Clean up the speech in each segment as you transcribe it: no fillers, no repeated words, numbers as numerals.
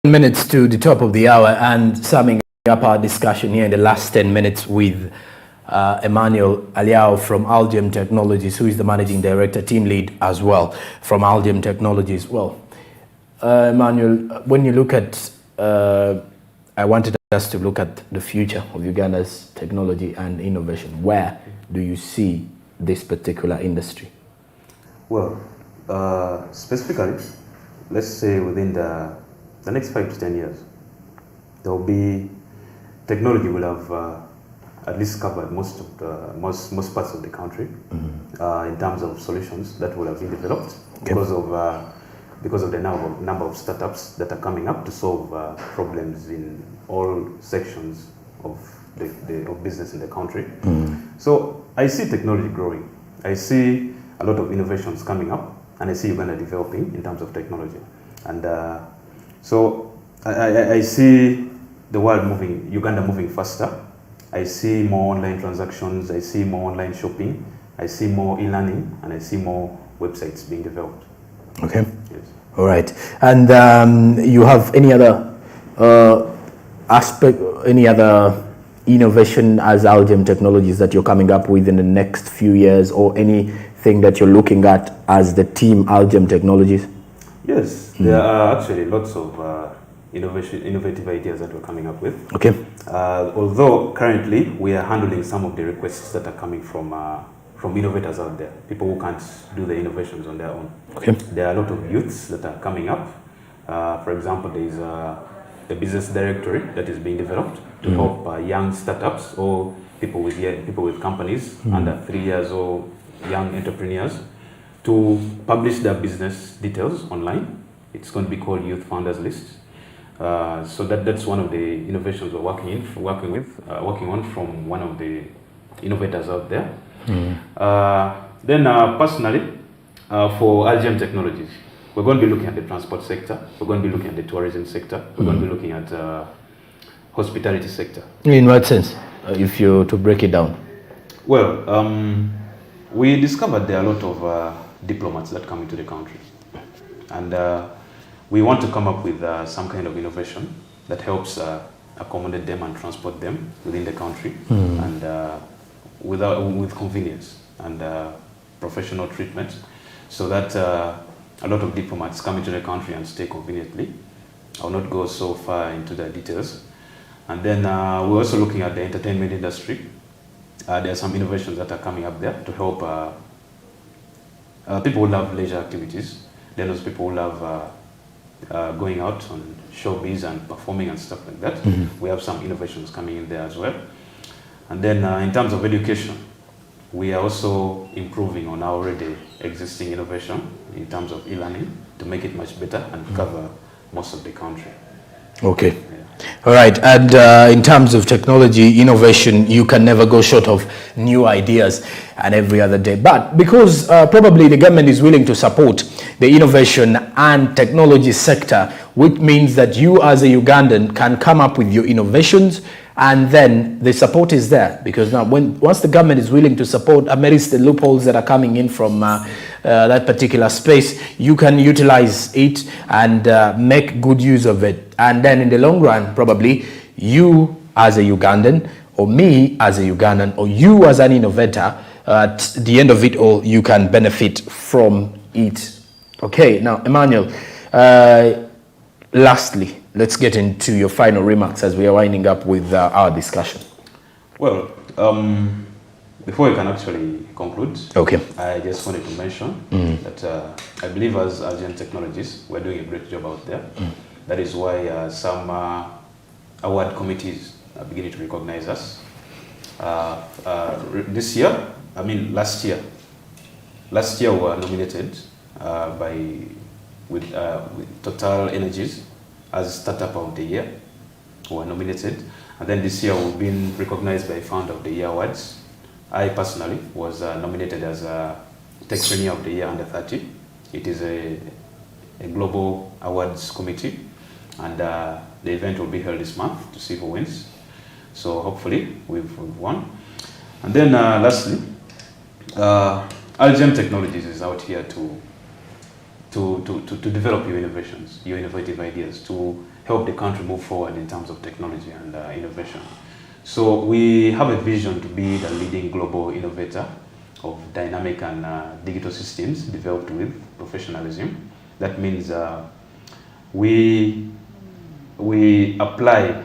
Minutes to the top of the hour, and summing up our discussion here in the last 10 minutes with Emmanuel Aliao from Algem Technologies, who is the managing director, team lead as well from Algem Technologies. Well, Emmanuel, when you look at, I wanted us to look at the future of Uganda's technology and innovation. Where do you see this particular industry? Well, specifically, let's say within the next 5 to 10 years, there will be technology will have at least covered most of the most parts of the country in terms of solutions that will have been developed because of the number of startups that are coming up to solve problems in all sections of of business in the country. So I see technology growing. I see a lot of innovations coming up, and I see Uganda developing in terms of technology. And so I see the world moving, Uganda moving faster. I see more online transactions, I see more online shopping, I see more e-learning, and I see more websites being developed. Okay. Yes. All right. And you have any other any other innovation as Algem Technologies that you're coming up with in the next few years, or anything that you're looking at as the team Algem Technologies? Yes, there are actually lots of innovative ideas that we're coming up with. Okay. Although currently we are handling some of the requests that are coming from innovators out there, people who can't do the innovations on their own. Okay. There are a lot of youths that are coming up. For example, there is a business directory that is being developed to help young startups or people with companies under 3 years or young entrepreneurs to publish their business details online. It's going to be called Youth Founders List. So that's one of the innovations we're working on from one of the innovators out there. Then personally, for Algem Technologies, we're going to be looking at the transport sector, we're going to be looking at the tourism sector, we're going to be looking at hospitality sector. In what sense, if you to break it down? Well, we discovered there are a lot of diplomats that come into the country, and we want to come up with some kind of innovation that helps accommodate them and transport them within the country, and with convenience and professional treatment, so that a lot of diplomats come into the country and stay conveniently. I will not go so far into the details. And then we're also looking at the entertainment industry. There are some innovations that are coming up there to help people who love leisure activities. Then those people who love going out on showbiz and performing and stuff like that. We have some innovations coming in there as well. And then in terms of education, we are also improving on our already existing innovation in terms of e-learning to make it much better and cover most of the country. Okay. Yeah. All right. And in terms of technology innovation, you can never go short of new ideas and every other day. But because probably the government is willing to support the innovation and technology sector, which means that you as a Ugandan can come up with your innovations, and then the support is there. Because now once the government is willing to support amidst the loopholes that are coming in from that particular space, you can utilize it and make good use of it. And then in the long run, probably you as a Ugandan, or me as a Ugandan, or you as an innovator, at the end of it all, you can benefit from it. Okay, now Emmanuel, lastly, let's get into your final remarks as we are winding up with our discussion. Well, before we can actually conclude, okay, I just wanted to mention that I believe as Algem Technologies, we're doing a great job out there. That is why some award committees are beginning to recognize us. This year, last year we were nominated with Total Energies as Startup of the Year. We were nominated, and then this year we've been recognized by Founder of the Year Awards. I personally was nominated as Techpreneur of the Year Under 30. It is a global awards committee, and the event will be held this month to see who wins. So hopefully we've won. And then lastly, Algem Technologies is out here to develop your innovations, your innovative ideas, to help the country move forward in terms of technology and innovation. So we have a vision to be the leading global innovator of dynamic and digital systems developed with professionalism. That means we apply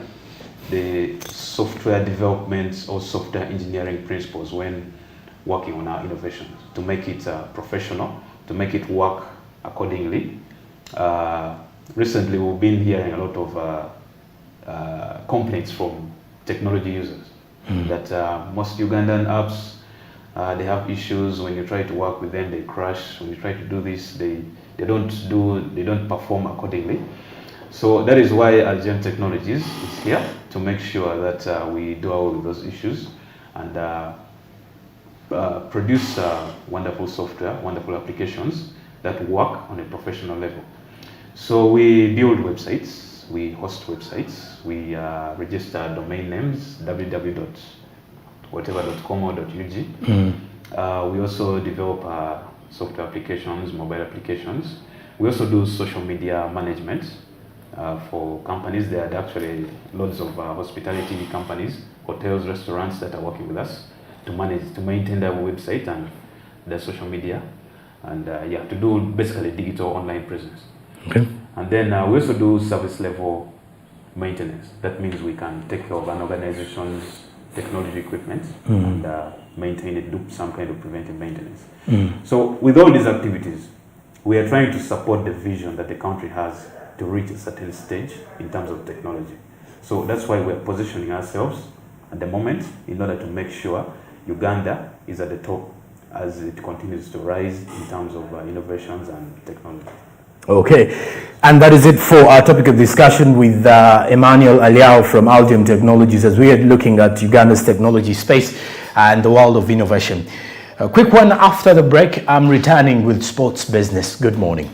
the software development or software engineering principles when working on our innovations to make it professional, to make it work accordingly. Recently, we've been hearing a lot of complaints from technology users that most Ugandan apps, they have issues. When you try to work with them, they crash. When you try to do this, they don't perform accordingly. So that is why Algem Technologies is here to make sure that we do away with those issues and produce wonderful software, wonderful applications that work on a professional level. So we build websites, we host websites, we register domain names, www.whatever.com or .ug. We also develop software applications, mobile applications. We also do social media management for companies. There are actually lots of hospitality companies, hotels, restaurants that are working with us to maintain their website and their social media, and to do basically digital online presence. Okay. And then we also do service level maintenance. That means we can take care of an organization's technology equipment and maintain it, do some kind of preventive maintenance. So with all these activities, we are trying to support the vision that the country has to reach a certain stage in terms of technology. So that's why we're positioning ourselves at the moment in order to make sure Uganda is at the top as it continues to rise in terms of innovations and technology. Okay, and that is it for our topic of discussion with Emmanuel Aliao from Algem Technologies as we are looking at Uganda's technology space and the world of innovation. A quick one after the break. I'm returning with sports business. Good morning.